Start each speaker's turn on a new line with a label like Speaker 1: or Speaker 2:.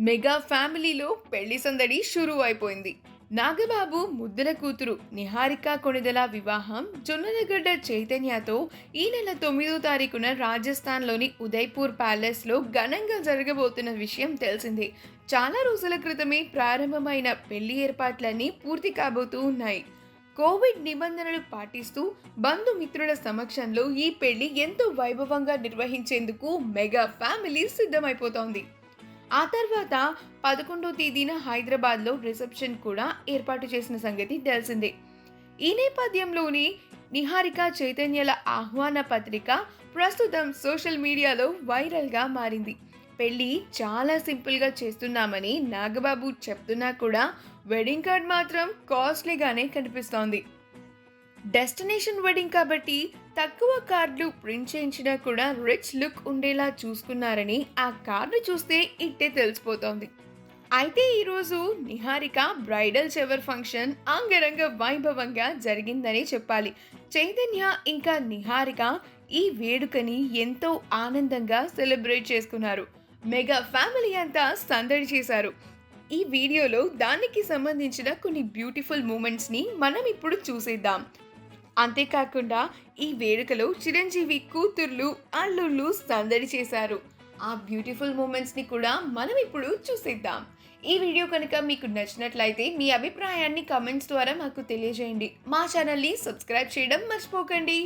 Speaker 1: Mega ఫ్యామిలీలో పెళ్లి సందడి షురూ అయిపోయింది. నాగబాబు ముద్దుల కూతురు నిహారిక కొణిదెల వివాహం జొన్నలగడ్డ చైతన్యతో ఈ నెల 9వ తారీఖున రాజస్థాన్లోని ఉదయ్పూర్ ప్యాలెస్లో ఘనంగా జరగబోతున్న విషయం తెలిసిందే. చాలా రోజుల క్రితమే ప్రారంభమైన పెళ్లి ఏర్పాట్లన్నీ పూర్తి కాబోతూ ఉన్నాయి. కోవిడ్ నిబంధనలు పాటిస్తూ బంధుమిత్రుల సమక్షంలో ఈ పెళ్లి ఎంతో వైభవంగా నిర్వహించేందుకు మెగా ఫ్యామిలీ సిద్ధమైపోతోంది. ఆ తర్వాత 11వ తేదీన హైదరాబాద్లో రిసెప్షన్ కూడా ఏర్పాటు చేసిన సంగతి తెలిసిందే. ఈ నేపథ్యంలోనే నిహారిక చైతన్యల ఆహ్వాన పత్రిక ప్రస్తుతం సోషల్ మీడియాలో వైరల్గా మారింది. పెళ్ళి చాలా సింపుల్గా చేస్తున్నామని నాగబాబు చెప్తున్నా కూడా వెడ్డింగ్ కార్డ్ మాత్రం కాస్ట్లీగానే కనిపిస్తోంది. డెస్టినేషన్ వెడ్డింగ్ కాబట్టి తక్కువ కార్డులు ప్రింట్ చేయించినా కూడా రిచ్ లుక్ ఉండేలా చూసుకున్నారని ఆ కార్డు చూస్తే ఇట్టే తెలిసిపోతోంది. అయితే ఈరోజు నిహారిక బ్రైడల్ షవర్ ఫంక్షన్ అంగరంగ వైభవంగా జరిగిందని చెప్పాలి. చైతన్య ఇంకా నిహారిక ఈ వేడుకని ఎంతో ఆనందంగా సెలబ్రేట్ చేసుకున్నారు. మెగా ఫ్యామిలీ అంతా సందడి చేశారు. ఈ వీడియోలో దానికి సంబంధించిన కొన్ని బ్యూటిఫుల్ మూమెంట్స్ని మనం ఇప్పుడు చూసేద్దాం. అంతేకాకుండా ఈ వేడుకలో చిరంజీవి కూతుర్లు అల్లుళ్ళు సందడి చేశారు. ఆ బ్యూటిఫుల్ మూమెంట్స్ని కూడా మనం ఇప్పుడు చూసేద్దాం. ఈ వీడియో కనుక మీకు నచ్చినట్లయితే మీ అభిప్రాయాన్ని కమెంట్స్ ద్వారా మాకు తెలియజేయండి. మా ఛానల్ని సబ్స్క్రైబ్ చేయడం మర్చిపోకండి.